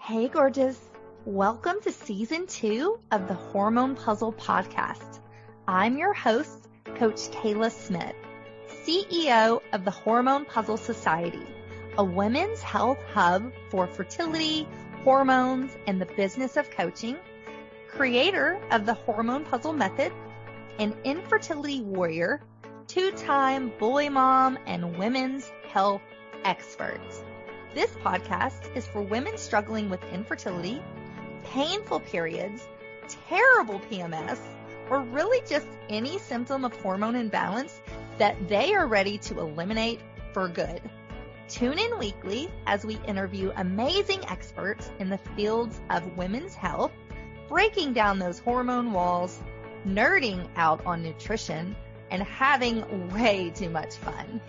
Hey, gorgeous. Welcome to Season 2 of the Hormone P.U.Z.Z.L.E Podcast. I'm your host, Coach Kayla Smith, CEO of the Hormone P.U.Z.L.E Society, a women's health hub for fertility, hormones, and the business of coaching, creator of the Hormone P.U.Z.L.E method, an infertility warrior, two-time boy mom, and women's health expert. This podcast is for women struggling with infertility, painful periods, terrible PMS, or really just any symptom of hormone imbalance that they are ready to eliminate for good. Tune in weekly as we interview amazing experts in the fields of women's health, breaking down those hormone walls, nerding out on nutrition, and having way too much fun.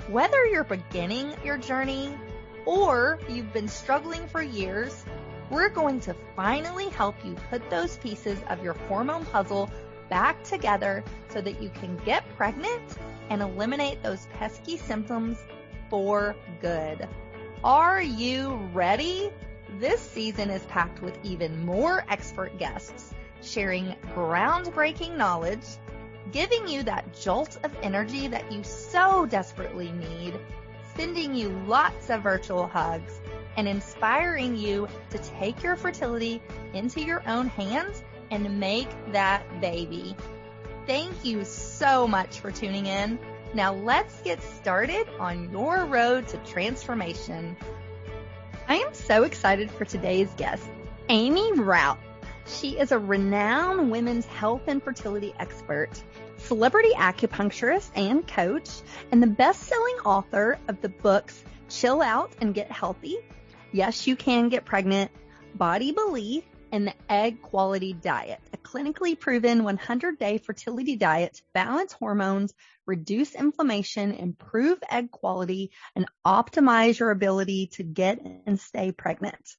Whether you're beginning your journey or you've been struggling for years, we're going to finally help you put those pieces of your hormone puzzle back together so that you can get pregnant and eliminate those pesky symptoms for good. Are you ready? This season is packed with even more expert guests sharing groundbreaking knowledge, giving you that jolt of energy that you so desperately need, sending you lots of virtual hugs, and inspiring you to take your fertility into your own hands and make that baby. Thank you so much for tuning in. Now let's get started on your road to transformation. I am so excited for today's guest, Aimee Raupp. She is a renowned women's health and fertility expert, celebrity acupuncturist and coach, and the best-selling author of the books Chill Out and Get Healthy, Yes, You Can Get Pregnant, Body Belief, and the Egg Quality Diet, a clinically proven 100-day fertility diet to balance hormones, reduce inflammation, improve egg quality, and optimize your ability to get and stay pregnant.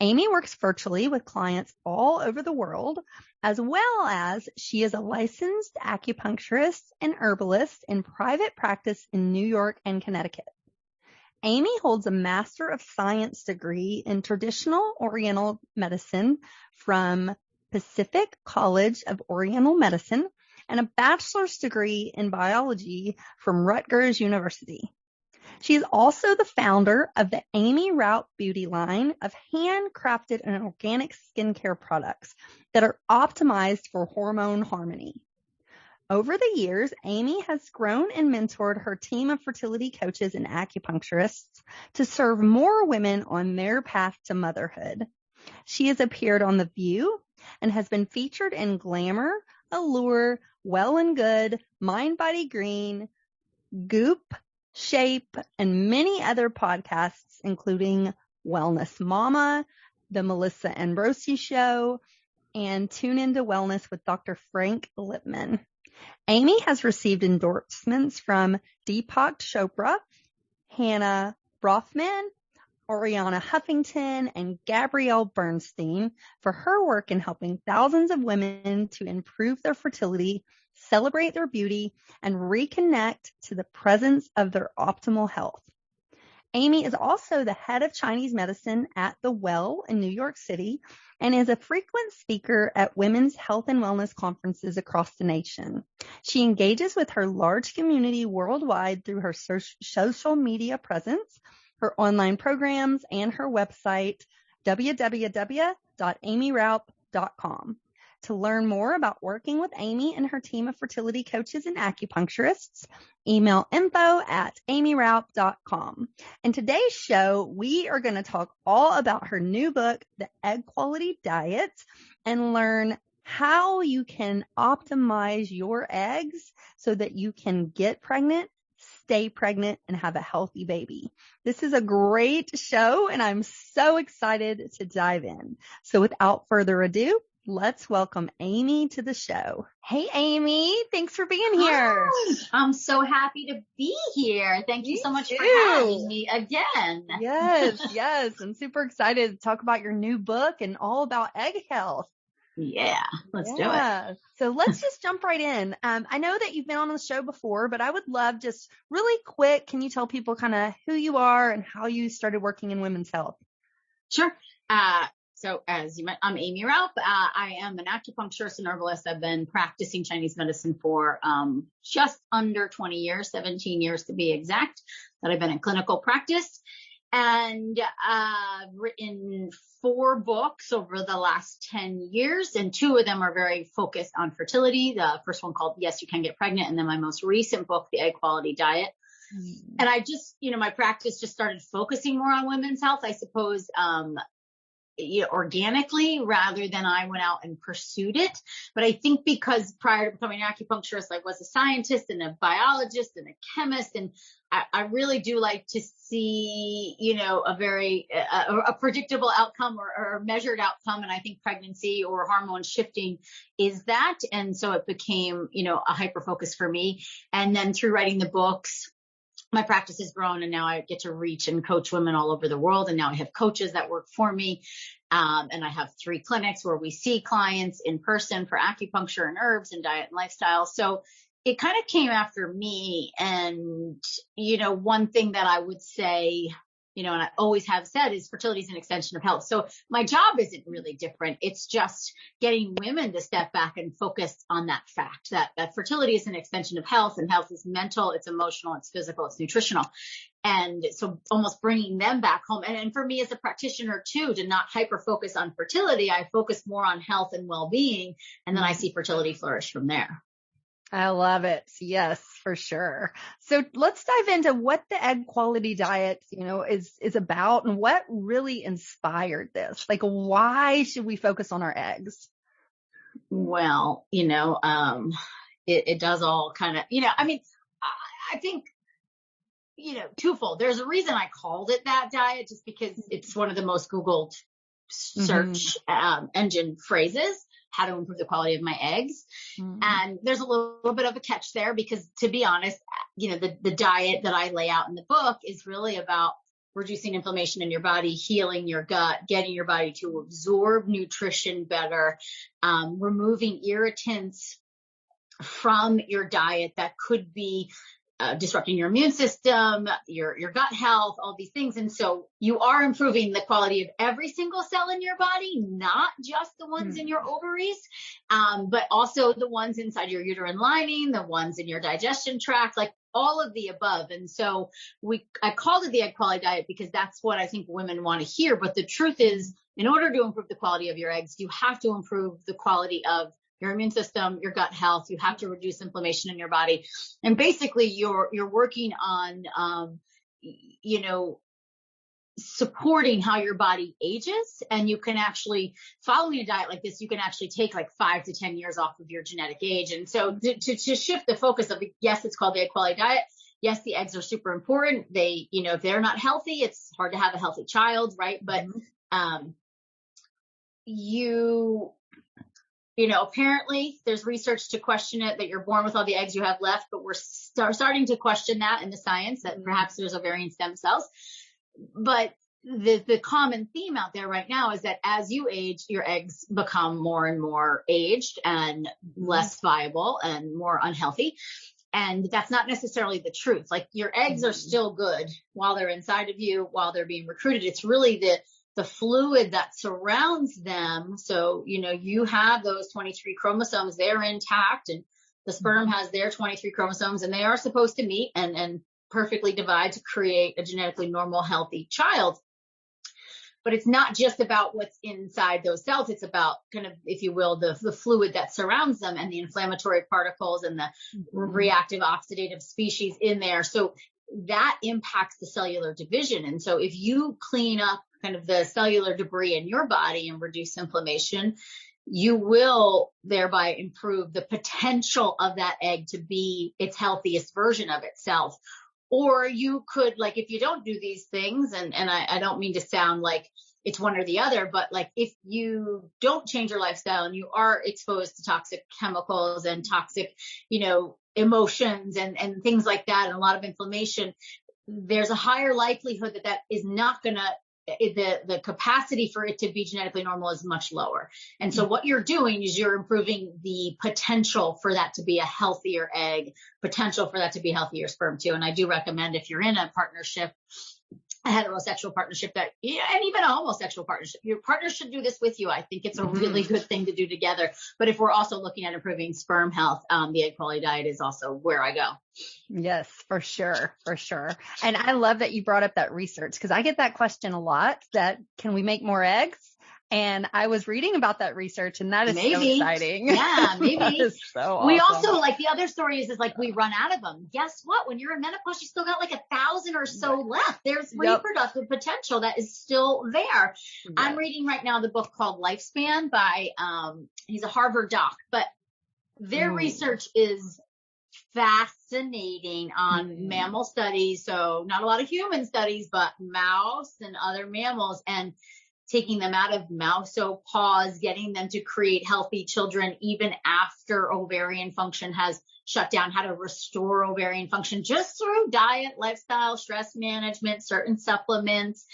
Aimee works virtually with clients all over the world, as well as she is a licensed acupuncturist and herbalist in private practice in New York and Connecticut. Aimee holds a Master of Science degree in Traditional Oriental Medicine from Pacific College of Oriental Medicine and a bachelor's degree in biology from Rutgers University. She is also the founder of the Aimee Raupp beauty line of handcrafted and organic skincare products that are optimized for hormone harmony. Over the years, Aimee has grown and mentored her team of fertility coaches and acupuncturists to serve more women on their path to motherhood. She has appeared on The View and has been featured in Glamour, Allure, Well and Good, Mind Body Green, Goop, Shape, and many other podcasts, including Wellness Mama, The Melissa Ambrosi Show, and Tune Into Wellness with Dr. Frank Lipman. Aimee has received endorsements from Deepak Chopra, Hannah Brofman, Ariana Huffington, and Gabrielle Bernstein for her work in helping thousands of women to improve their fertility, celebrate their beauty, and reconnect to the presence of their optimal health. Aimee is also the head of Chinese medicine at The Well in New York City and is a frequent speaker at women's health and wellness conferences across the nation. She engages with her large community worldwide through her social media presence, her online programs, and her website, www.aimeeraupp.com. To learn more about working with Aimee and her team of fertility coaches and acupuncturists, email info@aimeeraupp.com. In today's show, we are going to talk all about her new book, The Egg Quality Diet, and learn how you can optimize your eggs so that you can get pregnant, stay pregnant, and have a healthy baby. This is a great show, and I'm so excited to dive in. So without further ado, let's welcome Aimee to the show. Hey, Aimee. Thanks for being here. Hi. I'm so happy to be here. Thank you so much for having me again. Yes. I'm super excited to talk about your new book and all about egg health. Yeah, let's do it. So let's just jump right in. I know that you've been on the show before, but I would love just really quick, can you tell people kind of who you are and how you started working in women's health? Sure. So as you met, I'm Aimee Raupp. I am an acupuncturist and herbalist. I've been practicing Chinese medicine for just under 20 years, 17 years to be exact, that I've been in clinical practice. And I've written 4 books over the last 10 years, and 2 of them are very focused on fertility. The first one called Yes, You Can Get Pregnant, and then my most recent book, The Egg Quality Diet. And I just, my practice just started focusing more on women's health, I suppose, organically, rather than I went out and pursued it. But I think because prior to becoming an acupuncturist, I was a scientist and a biologist and a chemist. And I really do like to see, a very, a predictable outcome or a measured outcome. And I think pregnancy or hormone shifting is that. And so it became, a hyper focus for me. And then through writing the books, my practice has grown, and now I get to reach and coach women all over the world. And now I have coaches that work for me. And I have 3 clinics where we see clients in person for acupuncture and herbs and diet and lifestyle. So it kind of came after me. And, one thing that I would say, and I always have said, is fertility is an extension of health. So my job isn't really different. It's just getting women to step back and focus on that fact that fertility is an extension of health, and health is mental, it's emotional, it's physical, it's nutritional. And so almost bringing them back home. And for me as a practitioner too, to not hyper focus on fertility, I focus more on health and well-being. And then I see fertility flourish from there. I love it. Yes, for sure. So let's dive into what the egg quality diet, is about, and what really inspired this. Like, why should we focus on our eggs? Well, it does all kind of, I think, twofold. There's a reason I called it that diet, just because it's one of the most Googled search engine phrases. How to improve the quality of my eggs. And there's a little bit of a catch there, because to be honest, the diet that I lay out in the book is really about reducing inflammation in your body, healing your gut, getting your body to absorb nutrition better, removing irritants from your diet that could be disrupting your immune system, your gut health, all these things. And so you are improving the quality of every single cell in your body, not just the ones in your ovaries, but also the ones inside your uterine lining, the ones in your digestion tract, like all of the above. And so I called it the egg quality diet because that's what I think women want to hear. But the truth is, in order to improve the quality of your eggs, you have to improve the quality of your immune system, your gut health. You have to reduce inflammation in your body. And basically you're working on, supporting how your body ages. And you can actually, following a diet like this, you can actually take like 5 to 10 years off of your genetic age. And so to shift the focus of, yes, it's called the egg quality diet. Yes, the eggs are super important. They, if they're not healthy, it's hard to have a healthy child, right? But, apparently there's research to question it, that you're born with all the eggs you have left, but we're starting to question that in the science, that perhaps there's ovarian stem cells. But the common theme out there right now is that as you age, your eggs become more and more aged and less viable and more unhealthy. And that's not necessarily the truth. Like, your eggs are still good while they're inside of you, while they're being recruited. It's really the fluid that surrounds them. So, you have those 23 chromosomes, they're intact, and the sperm has their 23 chromosomes, and they are supposed to meet and perfectly divide to create a genetically normal, healthy child. But it's not just about what's inside those cells. It's about kind of, if you will, the fluid that surrounds them, and the inflammatory particles and the reactive oxidative species in there. So that impacts the cellular division. And so if you clean up kind of the cellular debris in your body and reduce inflammation, you will thereby improve the potential of that egg to be its healthiest version of itself. Or you could, like, if you don't do these things, and I don't mean to sound like it's one or the other, but like, if you don't change your lifestyle and you are exposed to toxic chemicals and toxic, emotions and things like that, and a lot of inflammation, there's a higher likelihood that is not going to, the capacity for it to be genetically normal is much lower. And so what you're doing is you're improving the potential for that to be a healthier egg, potential for that to be healthier sperm too. And I do recommend, if you're in a partnership, a heterosexual partnership and even a homosexual partnership. Your partner should do this with you. I think it's a really good thing to do together. But if we're also looking at improving sperm health, the egg quality diet is also where I go. Yes, for sure. For sure. And I love that you brought up that research, because I get that question a lot, that can we make more eggs? And I was reading about that research, and that is so exciting. Yeah, maybe. That is so awesome. We also, like, the other story is like we run out of them. Guess what? When you're in menopause, you still got like 1,000 or so left. There's reproductive potential that is still there. Yep. I'm reading right now the book called Lifespan by, he's a Harvard doc, but their research is fascinating on mammal studies. So not a lot of human studies, but mouse and other mammals, and taking them out of mousopause, getting them to create healthy children even after ovarian function has shut down, how to restore ovarian function just through diet, lifestyle, stress management, certain supplements.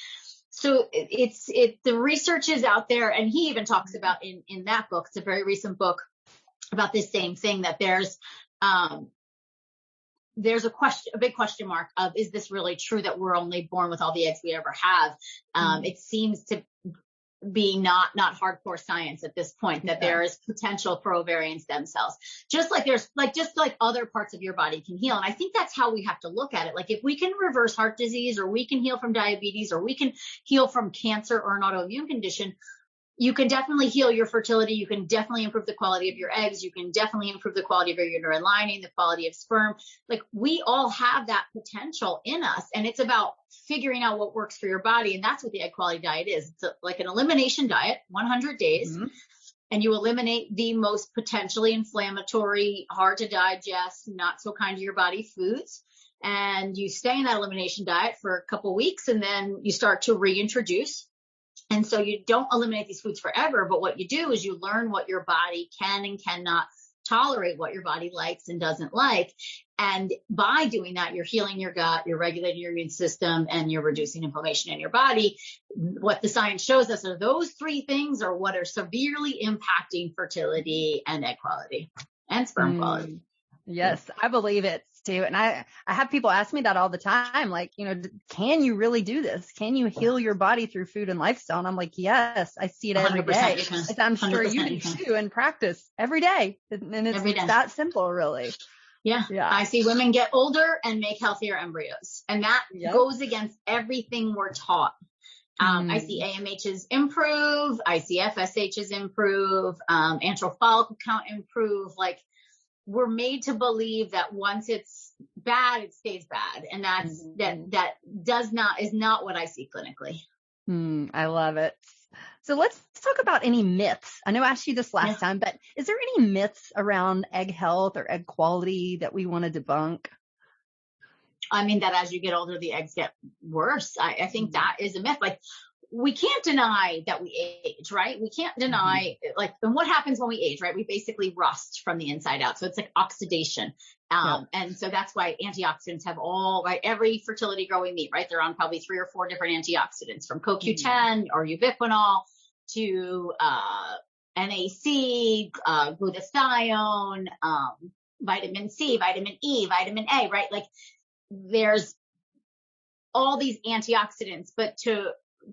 So the research is out there. And he even talks about in that book, it's a very recent book, about this same thing, that there's a big question mark of, is this really true that we're only born with all the eggs we ever have? It seems to be not hardcore science at this point, that there is potential for ovarian stem cells, just like other parts of your body can heal. And I think that's how we have to look at it. Like, if we can reverse heart disease, or we can heal from diabetes, or we can heal from cancer or an autoimmune condition, you can definitely heal your fertility. You can definitely improve the quality of your eggs. You can definitely improve the quality of your uterine lining, the quality of sperm. Like, we all have that potential in us, and it's about figuring out what works for your body. And that's what the egg quality diet is. It's like an elimination diet, 100 days, and you eliminate the most potentially inflammatory, hard to digest, not so kind to your body foods. And you stay in that elimination diet for a couple weeks, and then you start to reintroduce. And so you don't eliminate these foods forever, but what you do is you learn what your body can and cannot tolerate, what your body likes and doesn't like. And by doing that, you're healing your gut, you're regulating your immune system, and you're reducing inflammation in your body. What the science shows us are those three things are what are severely impacting fertility and egg quality and sperm quality. Yes, I believe it too. And I have people ask me that all the time. Like, can you really do this? Can you heal your body through food and lifestyle? And I'm like, yes, I see it every day. I'm sure you do too, in practice every day. And it's that simple, really. Yeah. I see women get older and make healthier embryos. And that goes against everything we're taught. I see AMHs improve. I see FSHs improve. Antral follicle count improve. Like, we're made to believe that once it's bad, it stays bad. And is not what I see clinically. I love it. So let's talk about any myths. I know I asked you this last time, but is there any myths around egg health or egg quality that we want to debunk? I mean, that as you get older, the eggs get worse. I think that is a myth. Like, we can't deny that we age, right? We can't deny and what happens when we age, right? We basically rust from the inside out. So it's like oxidation. And so that's why antioxidants have every fertility girl we meet, right? They're on probably 3 or 4 different antioxidants, from CoQ10 or ubiquinol to, NAC, glutathione, vitamin C, vitamin E, vitamin A, right? Like, there's all these antioxidants, but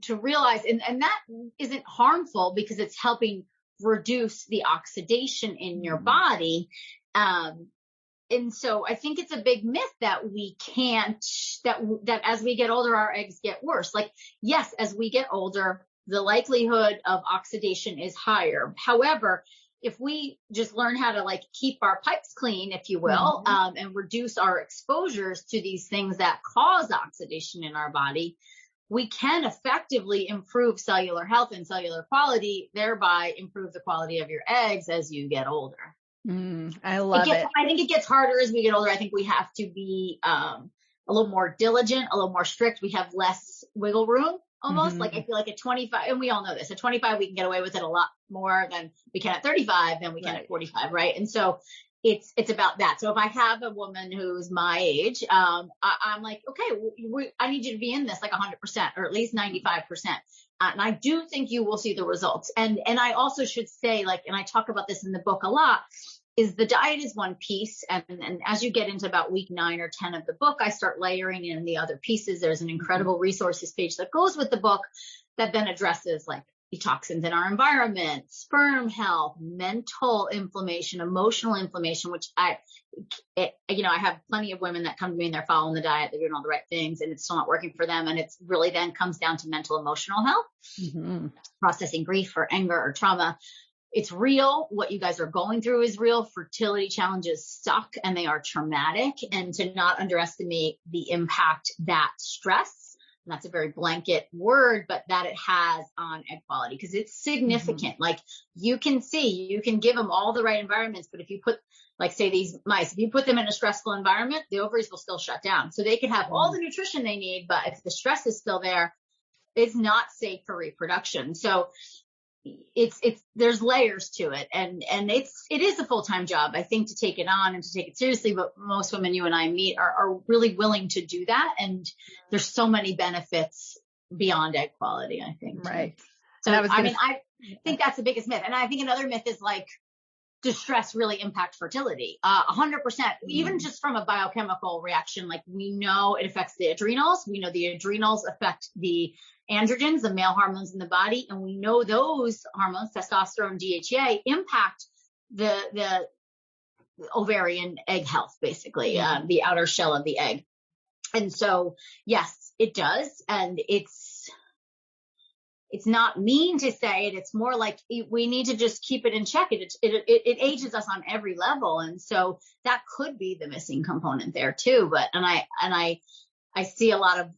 to realize, and that isn't harmful because it's helping reduce the oxidation in your body. And so I think it's a big myth that we can't, that as we get older, our eggs get worse. Like, yes, as we get older, the likelihood of oxidation is higher. However, if we just learn how to keep our pipes clean, if you will, and reduce our exposures to these things that cause oxidation in our body, we can effectively improve cellular health and cellular quality, thereby improve the quality of your eggs as you get older. I love it. I think it gets harder as we get older. I think we have to be a little more diligent, a little more strict. We have less wiggle room almost. Like, I feel like at 25, and we all know this, at 25, we can get away with it a lot more than we can at 35 than we can at 45, right? And so it's about that. So if I have a woman who's my age, I'm like, okay, I need you to be in this 100% or at least 95%. And I do think you will see the results. And I also should say, and I talk about this in the book a lot, is the diet is one piece. And as you get into about week 9 or 10 of the book, I start layering in the other pieces. There's an incredible resources page that goes with the book that then addresses like the toxins in our environment, sperm health, mental inflammation, emotional inflammation, which I have plenty of women that come to me and they're following the diet, they're doing all the right things and it's still not working for them. And it's really then comes down to mental, emotional health, processing grief or anger or trauma. It's real. What you guys are going through is real. Fertility challenges suck and they are traumatic, and to not underestimate the impact that stress, and that's a very blanket word, but that it has on egg quality, because it's significant. Like you can give them all the right environments, but if you put, like say these mice, if you put them in a stressful environment, the ovaries will still shut down. So they can have all the nutrition they need, but if the stress is still there, it's not safe for reproduction. So there's layers to it, and it is a full-time job, I think, to take it on and to take it seriously. But most women you and I meet are really willing to do that. And there's so many benefits beyond egg quality, I think. Right. So I think that's the biggest myth. And I think another myth is like, does stress really impact fertility? 100%, even just from a biochemical reaction. Like we know it affects the adrenals. We know the adrenals affect the androgens, the male hormones in the body. And we know those hormones, testosterone, DHEA, impact the ovarian egg health, basically, the outer shell of the egg. And so, yes, it does. And it's not mean to say it. It's more like we need to just keep it in check. It ages us on every level. And so that could be the missing component there too. But, and I see a lot of,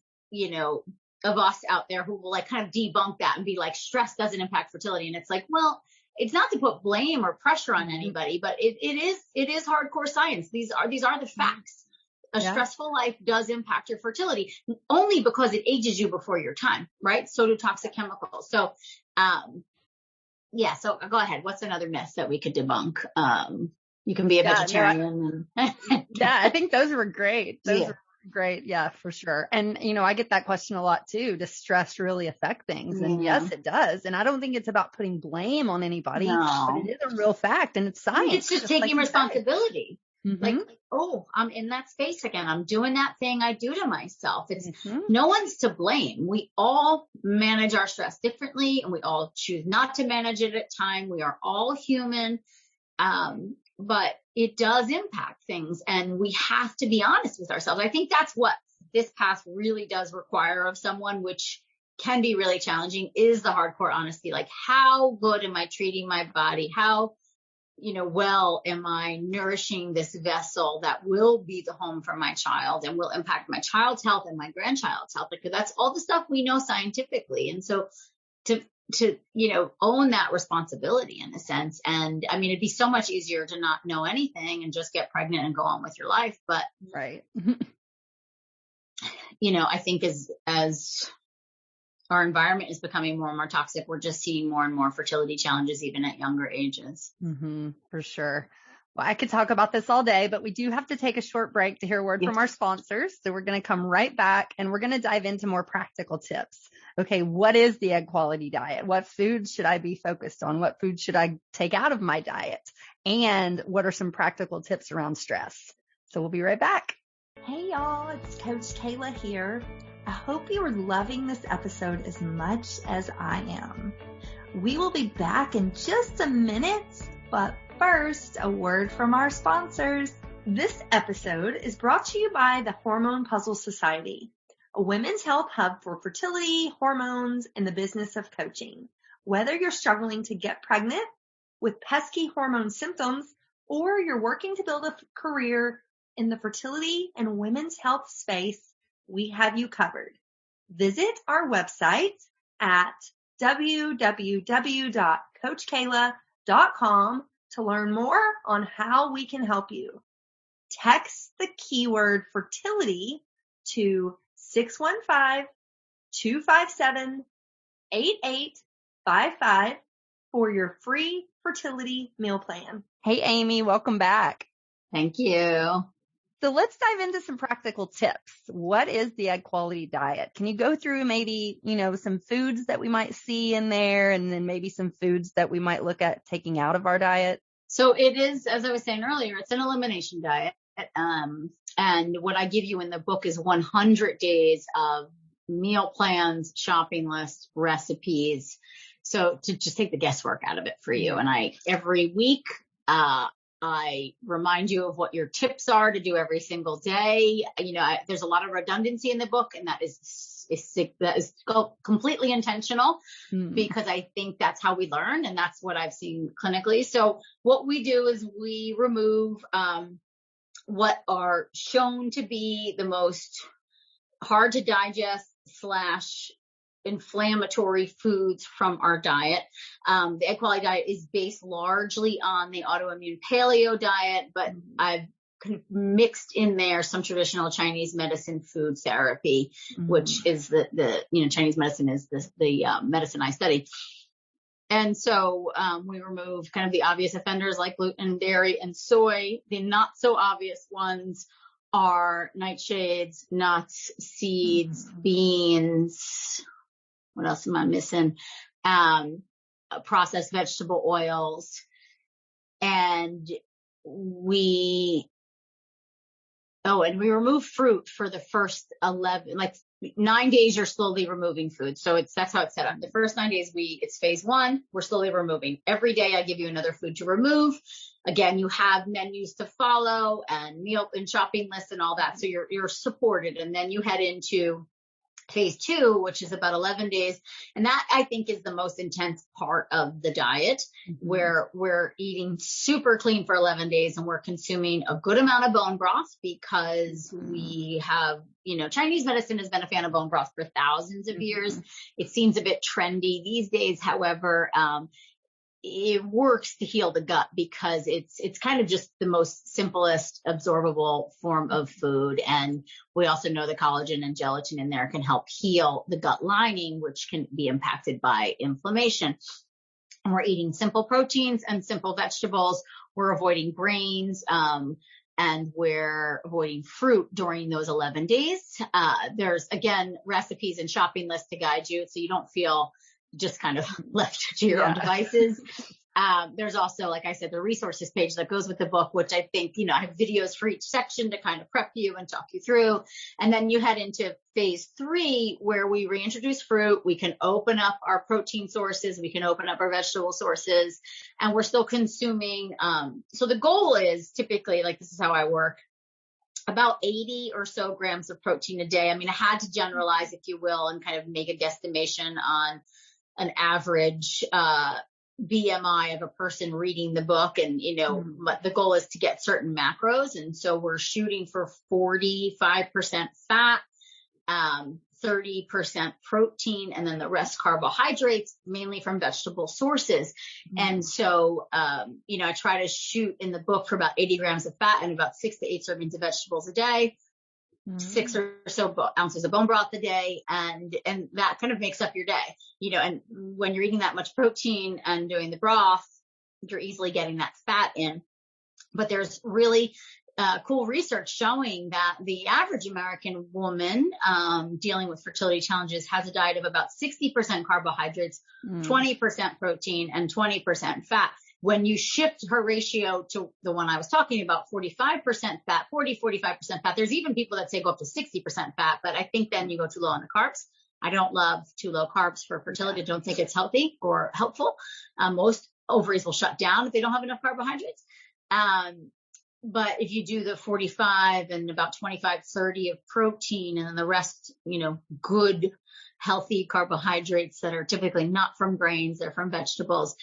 of us out there who will like kind of debunk that and be like, stress doesn't impact fertility. And it's like, well, it's not to put blame or pressure on anybody, but it is hardcore science. These are the facts. A stressful life does impact your fertility, only because it ages you before your time, right? So do toxic chemicals. So, so go ahead. What's another myth that we could debunk? You can be a vegetarian. I think those were great. Those were great. Yeah, for sure. And, I get that question a lot too. Does stress really affect things? And yes, it does. And I don't think it's about putting blame on anybody, but it is a real fact and it's science. It's just taking responsibility. Like, I'm in that space again. I'm doing that thing I do to myself. It's no one's to blame. We all manage our stress differently and we all choose not to manage it at time. We are all human. But it does impact things and we have to be honest with ourselves. I think that's what this path really does require of someone, which can be really challenging, is the hardcore honesty. Like, how good am I treating my body? How, well am I nourishing this vessel that will be the home for my child and will impact my child's health and my grandchild's health? Because that's all the stuff we know scientifically. And so to own that responsibility in a sense. And I mean, it'd be so much easier to not know anything and just get pregnant and go on with your life. But, right. I think as our environment is becoming more and more toxic, we're just seeing more and more fertility challenges, even at younger ages. For sure. Well, I could talk about this all day, but we do have to take a short break to hear a word from our sponsors. So we're going to come right back and we're going to dive into more practical tips. Okay, what is the egg quality diet? What foods should I be focused on? What foods should I take out of my diet? And what are some practical tips around stress? So we'll be right back. Hey y'all, it's Coach Kayla here. I hope you are loving this episode as much as I am. We will be back in just a minute, but first, a word from our sponsors. This episode is brought to you by the Hormone P.U.Z.Z.L.E Society, a women's health hub for fertility, hormones, and the business of coaching. Whether you're struggling to get pregnant with pesky hormone symptoms, or you're working to build a career in the fertility and women's health space, we have you covered. Visit our website at www.coachkayla.com to learn more on how we can help you. Text the keyword fertility to 615-257-8855 for your free fertility meal plan. Hey, Aimee, welcome back. Thank you. So let's dive into some practical tips. What is the egg quality diet? Can you go through maybe, some foods that we might see in there and then maybe some foods that we might look at taking out of our diet? So it is, as I was saying earlier, it's an elimination diet. And what I give you in the book is 100 days of meal plans, shopping lists, recipes. So to just take the guesswork out of it for you. And every week, I remind you of what your tips are to do every single day. There's a lot of redundancy in the book, and that is completely intentional because I think that's how we learn, and that's what I've seen clinically. So what we do is we remove what are shown to be the most hard to digest / inflammatory foods from our diet. The egg quality diet is based largely on the autoimmune paleo diet, but I've kind of mixed in there some traditional Chinese medicine food therapy, which is the Chinese medicine is the medicine I study. And so we remove kind of the obvious offenders like gluten, dairy, and soy. The not so obvious ones are nightshades, nuts, seeds, beans. What else am I missing? Processed vegetable oils. And we remove fruit for the first 9 days. You're slowly removing food. So that's how it's set up. The first 9 days, it's phase 1. We're slowly removing. Every day I give you another food to remove. Again, you have menus to follow and meal and shopping lists and all that. So you're supported. And then you head into phase 2, which is about 11 days. And that I think is the most intense part of the diet, where we're eating super clean for 11 days and we're consuming a good amount of bone broth because we have, Chinese medicine has been a fan of bone broth for thousands of years. It seems a bit trendy these days. However, it works to heal the gut because it's kind of just the most simplest absorbable form of food. And we also know the collagen and gelatin in there can help heal the gut lining, which can be impacted by inflammation. And we're eating simple proteins and simple vegetables. We're avoiding grains, and we're avoiding fruit during those 11 days. There's, again, recipes and shopping lists to guide you so you don't feel just kind of left to your own devices. There's also, like I said, the resources page that goes with the book, which I think, I have videos for each section to kind of prep you and talk you through. And then you head into phase 3, where we reintroduce fruit. We can open up our protein sources. We can open up our vegetable sources, and we're still consuming. So the goal is typically, this is how I work, about 80 or so grams of protein a day. I mean, I had to generalize, if you will, and kind of make a guesstimation on an average BMI of a person reading the book. And, the goal is to get certain macros. And so we're shooting for 45% fat, 30% protein, and then the rest carbohydrates, mainly from vegetable sources. And so, I try to shoot in the book for about 80 grams of fat and about 6 to 8 servings of vegetables a day. 6 or so ounces of bone broth a day. And that kind of makes up your day, and when you're eating that much protein and doing the broth, you're easily getting that fat in. But there's really cool research showing that the average American woman dealing with fertility challenges has a diet of about 60% carbohydrates, 20% protein, and 20% fat. When you shift her ratio to the one I was talking about, 45% fat, 45% fat, there's even people that say go up to 60% fat, but I think then you go too low on the carbs. I don't love too low carbs for fertility. I don't think it's healthy or helpful. Most ovaries will shut down if they don't have enough carbohydrates. But if you do the 45 and about 25, 30 of protein, and then the rest, good, healthy carbohydrates that are typically not from grains, they're from vegetables,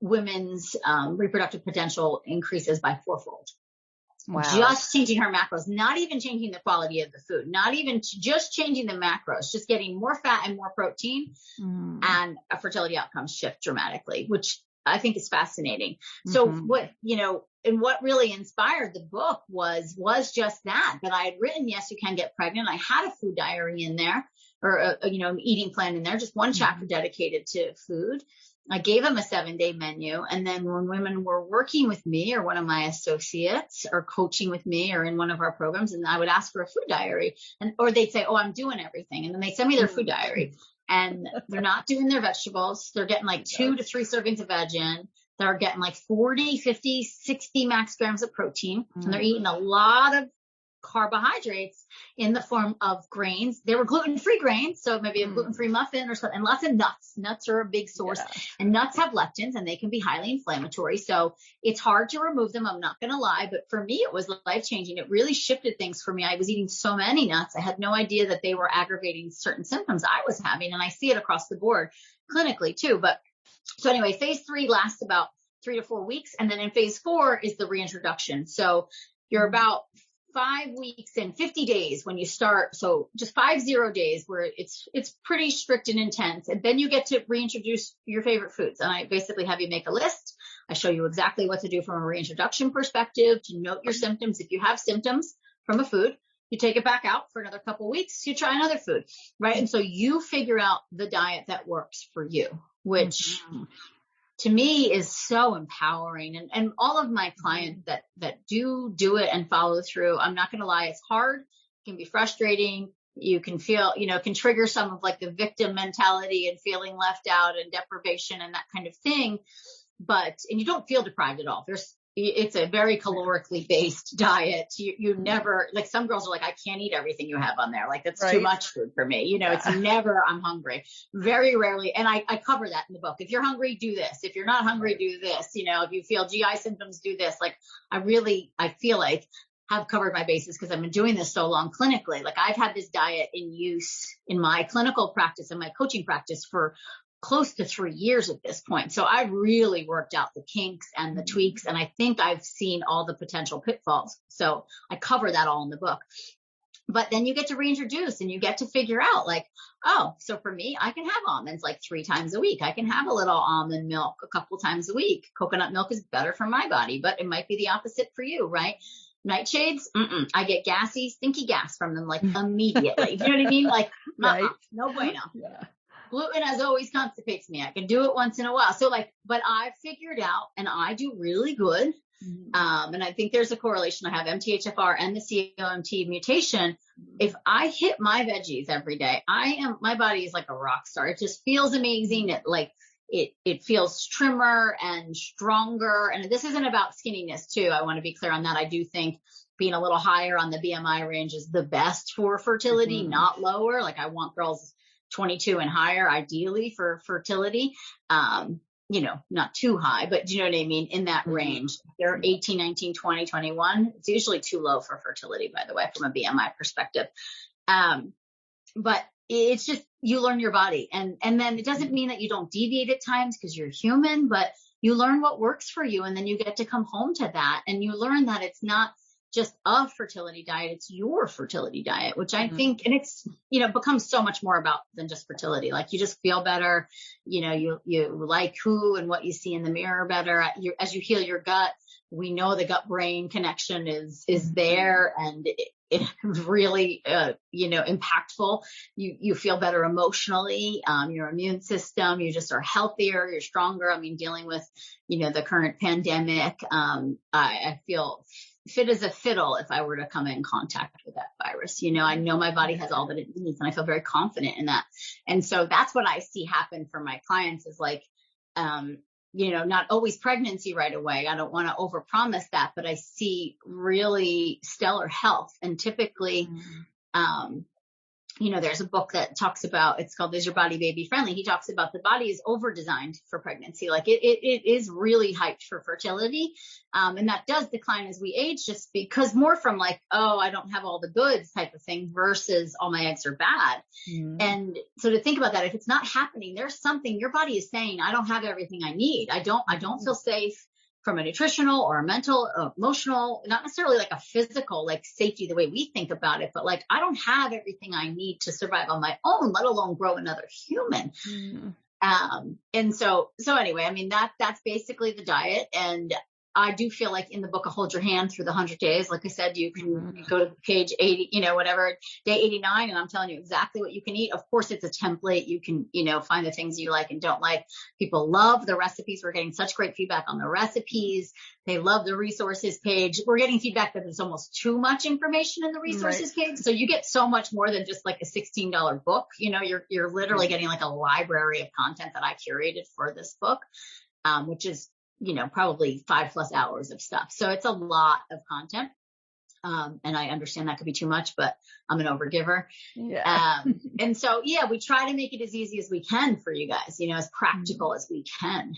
women's reproductive potential increases by 4-fold. Wow. Just changing her macros, not even changing the quality of the food, not even just changing the macros, just getting more fat and more protein, and fertility outcomes shift dramatically, which I think is fascinating. So what really inspired the book was just that I had written, Yes, You Can Get Pregnant. I had a food diary in there, or an eating plan in there, just one chapter dedicated to food. I gave them a 7-day menu. And then when women were working with me, or one of my associates, or coaching with me, or in one of our programs, and I would ask for a food diary, or they'd say, oh, I'm doing everything. And then they send me their food diary, and they're not doing their vegetables. They're getting 2 to 3 servings of veg in. that are getting like 40, 50, 60 max grams of protein, and they're eating a lot of carbohydrates in the form of grains. They were gluten-free grains, so maybe a gluten-free muffin or something, and lots of nuts. Nuts are a big source, and nuts have lectins, and they can be highly inflammatory. So it's hard to remove them. I'm not going to lie, but for me, it was life-changing. It really shifted things for me. I was eating so many nuts. I had no idea that they were aggravating certain symptoms I was having, and I see it across the board clinically too. But so anyway, phase 3 lasts about 3 to 4 weeks, and then in phase 4 is the reintroduction. So you're about 5 weeks and 50 days when you start. So just 50 days where it's pretty strict and intense. And then you get to reintroduce your favorite foods. And I basically have you make a list. I show you exactly what to do from a reintroduction perspective, to note your symptoms. If you have symptoms from a food, you take it back out for another couple of weeks, you try another food, right? And so you figure out the diet that works for you, which to me is so empowering. And all of my clients that do it and follow through, I'm not going to lie, it's hard. It can be frustrating. You can feel, can trigger some of like the victim mentality and feeling left out and deprivation and that kind of thing. And you don't feel deprived at all. It's a very calorically based diet. You never, like some girls are like, I can't eat everything you have on there. Like that's too much food for me. It's never, I'm hungry. Very rarely. And I cover that in the book. If you're hungry, do this. If you're not hungry, do this. If you feel GI symptoms, do this. Like I feel like have covered my bases because I've been doing this so long clinically. Like I've had this diet in use in my clinical practice and my coaching practice for close to 3 years at this point. So I've really worked out the kinks and the tweaks, and I think I've seen all the potential pitfalls. So I cover that all in the book. But then you get to reintroduce and you get to figure out like, oh, so for me, I can have almonds like 3 times a week. I can have a little almond milk a couple times a week. Coconut milk is better for my body, but it might be the opposite for you, right? Nightshades, I get gassy, stinky gas from them like immediately. You know what I mean? Like, no bueno. Yeah. Gluten, as always, constipates me. I can do it once in a while. So but I figured out, and I do really good. And I think there's a correlation. I have MTHFR and the COMT mutation. If I hit my veggies every day, my body is like a rock star. It just feels amazing. It feels trimmer and stronger. And this isn't about skinniness too. I want to be clear on that. I do think being a little higher on the BMI range is the best for fertility, not lower. Like I want girls 22 and higher, ideally for fertility. Not too high, but do you know what I mean? In that range, they're 18, 19, 20, 21. It's usually too low for fertility, by the way, from a BMI perspective. But it's just, you learn your body and then it doesn't mean that you don't deviate at times because you're human, but you learn what works for you. And then you get to come home to that and you learn that it's not just a fertility diet, it's your fertility diet, which I think, and it's, becomes so much more about than just fertility. Like you just feel better, you like who and what you see in the mirror better. As you heal your gut, we know the gut brain connection is there and it's really, impactful. You feel better emotionally, your immune system, you just are healthier, you're stronger. I mean, dealing with, the current pandemic, I feel fit as a fiddle if I were to come in contact with that virus. I know my body has all that it needs and I feel very confident in that. And so that's what I see happen for my clients is like, not always pregnancy right away. I don't want to overpromise that, but I see really stellar health. And typically, there's a book that talks about, it's called Is Your Body Baby Friendly? He talks about the body is over-designed for pregnancy. Like it is really hyped for fertility. And that does decline as we age just because more from like, oh, I don't have all the goods type of thing versus all my eggs are bad. And so to think about that, if it's not happening, there's something your body is saying, I don't have everything I need. I don't feel safe from a nutritional or a mental, emotional, not necessarily like a physical, like safety, the way we think about it, but like, I don't have everything I need to survive on my own, let alone grow another human. And so anyway, I mean, that's basically the diet. And I do feel like in the book, Hold Your Hand Through the 100 Days, like I said, you can go to page 80, day 89, and I'm telling you exactly what you can eat. Of course, it's a template. You can, find the things you like and don't like. People love the recipes. We're getting such great feedback on the recipes. They love the resources page. We're getting feedback that there's almost too much information in the resources page. So you get so much more than just like a $16 book. You're literally getting like a library of content that I curated for this book, which is probably 5+ hours of stuff. So it's a lot of content. And I understand that could be too much, but I'm an overgiver. Yeah. And so, we try to make it as easy as we can for you guys, as practical as we can.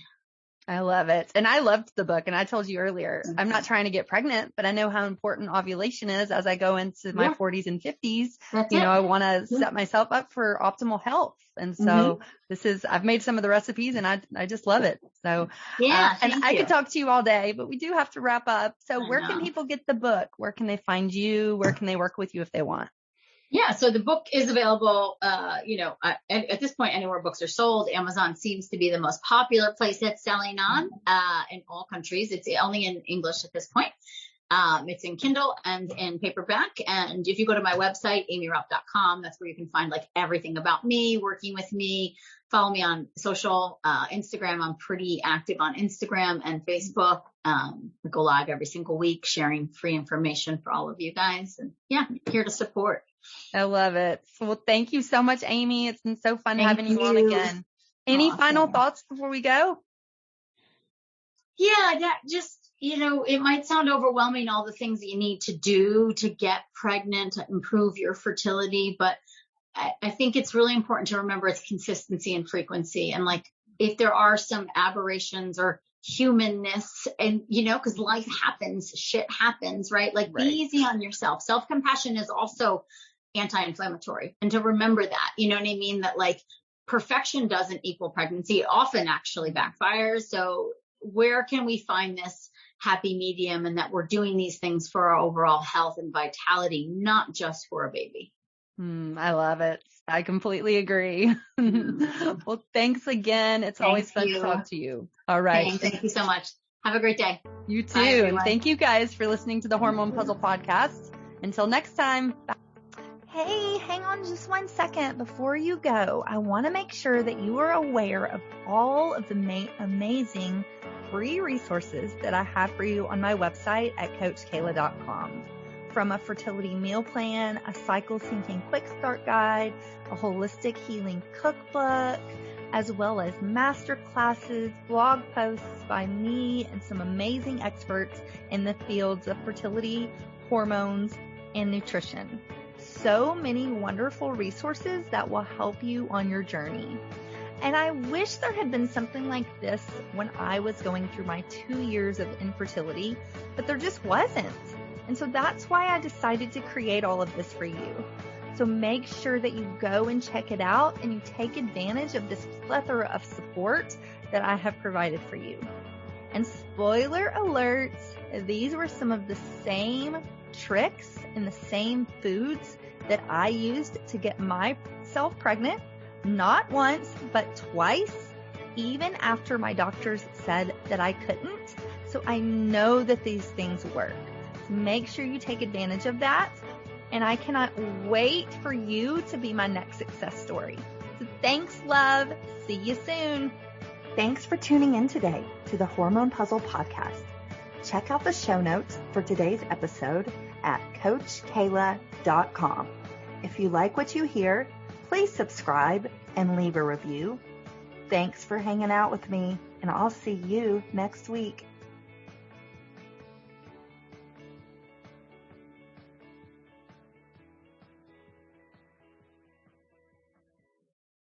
I love it. And I loved the book. And I told you earlier, I'm not trying to get pregnant, but I know how important ovulation is as I go into my 40s and 50s. I want to set myself up for optimal health. And so I've made some of the recipes and I just love it. So, and I could talk to you all day, but we do have to wrap up. So where can people get the book? Where can they find you? Where can they work with you if they want? Yeah, so the book is available, at this point, anywhere books are sold. Amazon seems to be the most popular place that's selling on in all countries. It's only in English at this point. It's in Kindle and in paperback. And if you go to my website, aimeeraupp.com, that's where you can find like everything about me, working with me. Follow me on social, Instagram. I'm pretty active on Instagram and Facebook. We go live every single week, sharing free information for all of you guys. And here to support. I love it. Well, thank you so much, Aimee. It's been so fun having you on again. Any final thoughts before we go? Yeah, that just, it might sound overwhelming, all the things that you need to do to get pregnant, to improve your fertility. But I think it's really important to remember it's consistency and frequency. And like, if there are some aberrations or humanness and, because life happens, shit happens, right? Like be easy on yourself. Self-compassion is also anti-inflammatory. And to remember that, you know what I mean? That like perfection doesn't equal pregnancy. It often actually backfires. So where can we find this happy medium and that we're doing these things for our overall health and vitality, not just for a baby? I love it. I completely agree. Well, thanks again. It's always fun to talk to you. All right. Thank you so much. Have a great day. You too. And thank you guys for listening to the Hormone Puzzle Podcast. Until next time. Bye. Hey, hang on just 1 second before you go. I want to make sure that you are aware of all of the amazing free resources that I have for you on my website at coachkayla.com. From a fertility meal plan, a cycle syncing quick start guide, a holistic healing cookbook, as well as master classes, blog posts by me and some amazing experts in the fields of fertility, hormones, and nutrition. So many wonderful resources that will help you on your journey. And I wish there had been something like this when I was going through my 2 years of infertility, but there just wasn't. And so that's why I decided to create all of this for you. So make sure that you go and check it out and you take advantage of this plethora of support that I have provided for you. And spoiler alert, these were some of the same tricks and the same foods that I used to get myself pregnant, not once, but twice, even after my doctors said that I couldn't. So I know that these things work. So make sure you take advantage of that. And I cannot wait for you to be my next success story. So thanks, love. See you soon. Thanks for tuning in today to the Hormone Puzzle Podcast. Check out the show notes for today's episode at coachkayla.com. If you like what you hear, please subscribe and leave a review. Thanks for hanging out with me, and I'll see you next week.